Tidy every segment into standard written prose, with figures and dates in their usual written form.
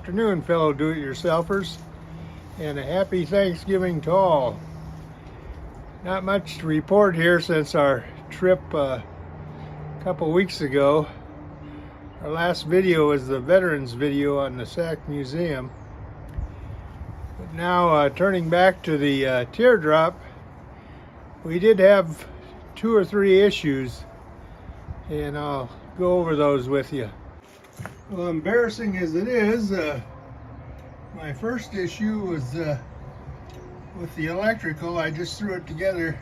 afternoon, fellow do-it-yourselfers, and a happy Thanksgiving to all. Not much to report here since our trip a couple weeks ago. Our last video was the veterans video on the Sac Museum. But now turning back to the Teardrop, we did have 2 or 3 issues, and I'll go over those with you. Well, embarrassing as it is, my first issue was with the electrical. I just threw it together,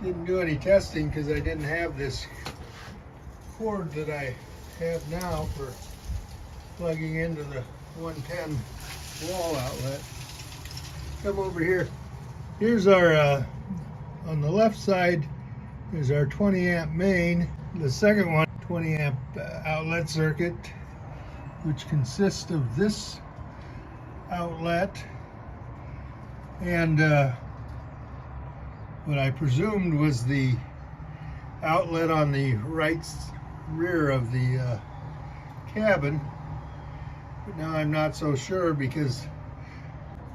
didn't do any testing because I didn't have this cord that I have now for plugging into the 110 wall outlet. Come over here. Here's our, on the left side is our 20 amp main. The second one, 20 amp outlet circuit, which consists of this outlet and what I presumed was the outlet on the right rear of the cabin, but now I'm not so sure because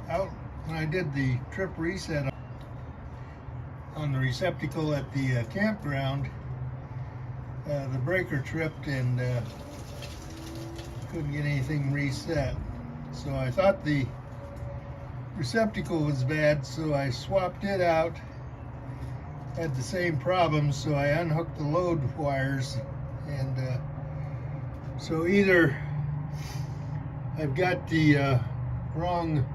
when I did the trip reset on the receptacle at the campground, the breaker tripped and couldn't get anything reset. So I thought the receptacle was bad, so I swapped it out. Had the same problem, so I unhooked the load wires, and so either I've got the wrong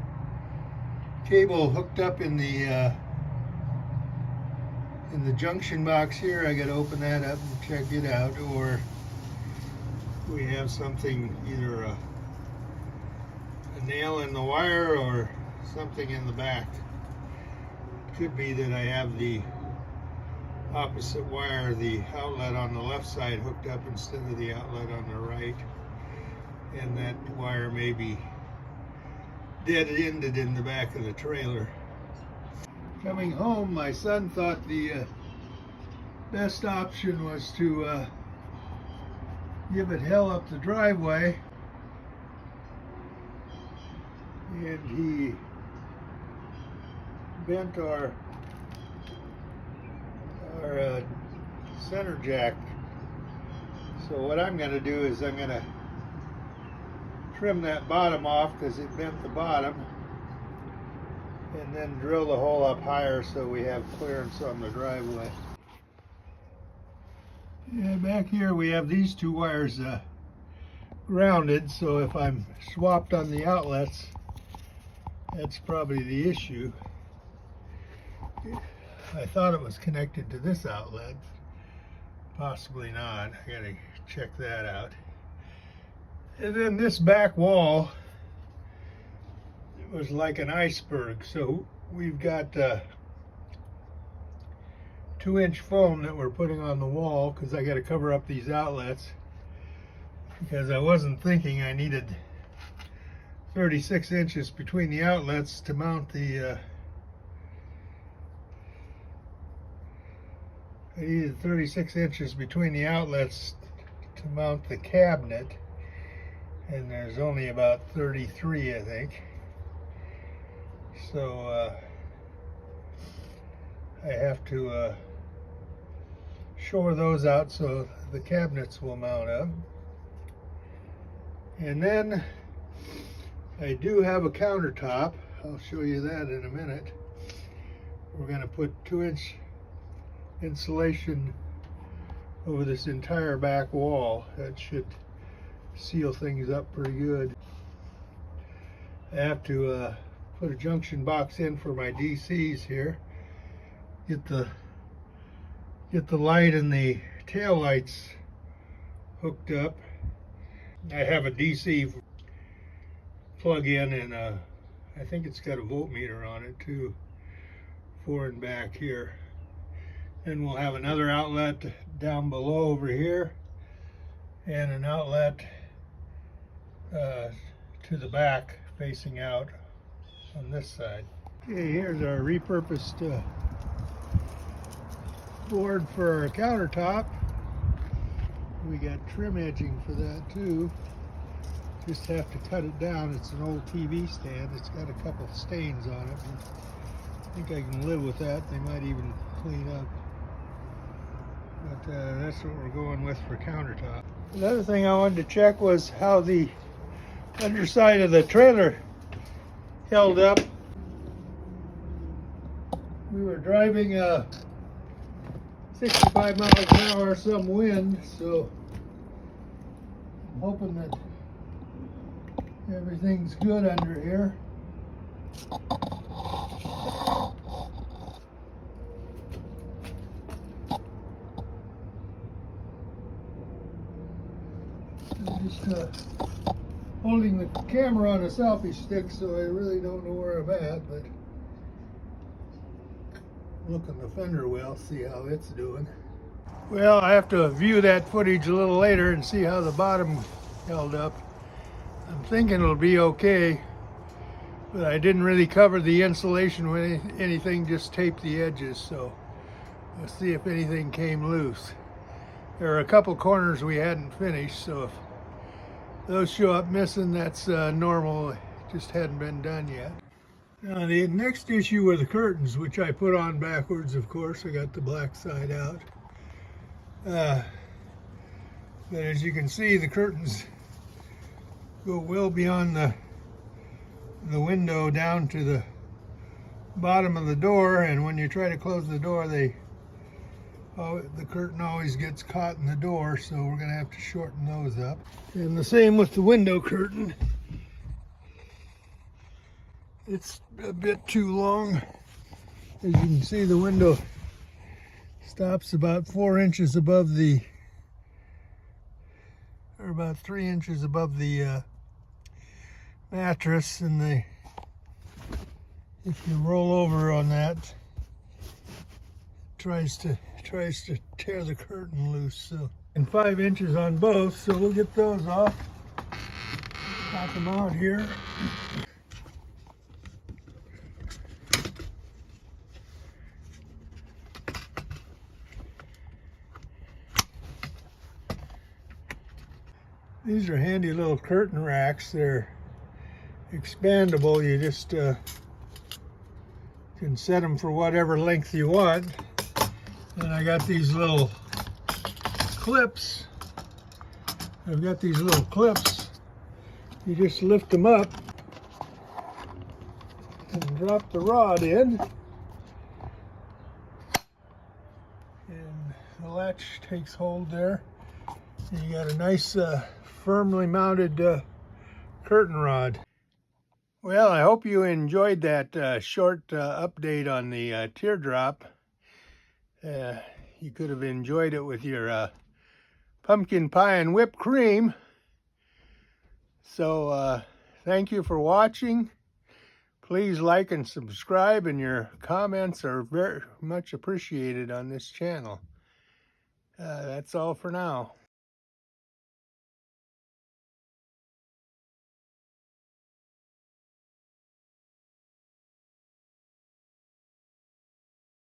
cable hooked up in the junction box here. I got to open that up and check it out, or we have something, either a nail in the wire or something in the back. It could be that I have the opposite wire, the outlet on the left side, hooked up instead of the outlet on the right, and that wire may be dead-ended in the back of the trailer. Coming home, my son thought the best option was to give it hell up the driveway, and he bent our center jack. So what I'm going to do is I'm going to trim that bottom off because it bent the bottom, and then drill the hole up higher so we have clearance on the driveway. Yeah, back here we have these 2 wires grounded, so if I'm swapped on the outlets, that's probably the issue. I thought it was connected to this outlet. Possibly not. I gotta check that out. And then this back wall, it was like an iceberg. So we've got 2-inch foam that we're putting on the wall because I got to cover up these outlets, because I wasn't thinking I needed 36 inches between the outlets to mount the I needed 36 inches between the outlets to mount the cabinet, and there's only about 33, I think. So I have to shore those out so the cabinets will mount up. And then I do have a countertop. I'll show you that in a minute. We're going to put 2-inch insulation over this entire back wall. That should seal things up pretty good. I have to put a junction box in for my DCs here. Get the light and the tail lights hooked up. I have a DC plug in, and I think it's got a voltmeter on it too, forward and back here. And we'll have another outlet down below over here, and an outlet to the back facing out on this side. Okay, here's our repurposed board for our countertop. We got trim edging for that too, Just have to cut it down. It's an old TV stand. It's got a couple stains on it. I think I can live with that. They might even clean up. But that's what we're going with for countertop. Another thing I wanted to check was how the underside of the trailer held up. We were driving 65 miles an hour, some wind, so I'm hoping that everything's good under here. I'm just holding the camera on a selfie stick, so I really don't know where I'm at, but look in the fender well, see how it's doing. Well, I have to view that footage a little later and see how the bottom held up. I'm thinking it'll be okay, but I didn't really cover the insulation with anything, just taped the edges, so let's see if anything came loose. There are a couple corners we hadn't finished, so if those show up missing, that's normal. It just hadn't been done yet. Now the next issue were the curtains, which I put on backwards, of course. I got the black side out. But as you can see, the curtains go well beyond the window down to the bottom of the door, and when you try to close the door, the curtain always gets caught in the door, so we're going to have to shorten those up. And the same with the window curtain. It's a bit too long. As you can see, the window stops about 4 inches above the, or about 3 inches above the mattress, and if you roll over on that, it tries to tear the curtain loose. So, and 5 inches on both, so we'll get those off. Pop them out here. These are handy little curtain racks. They're expandable. You just can set them for whatever length you want. And I got these little clips. I've got these little clips. You just lift them up and drop the rod in. And the latch takes hold there. And you got a nice firmly mounted curtain rod. Well, I hope you enjoyed that short update on the Teardrop. You could have enjoyed it with your pumpkin pie and whipped cream. So thank you for watching. Please like and subscribe, and your comments are very much appreciated on this channel. That's all for now.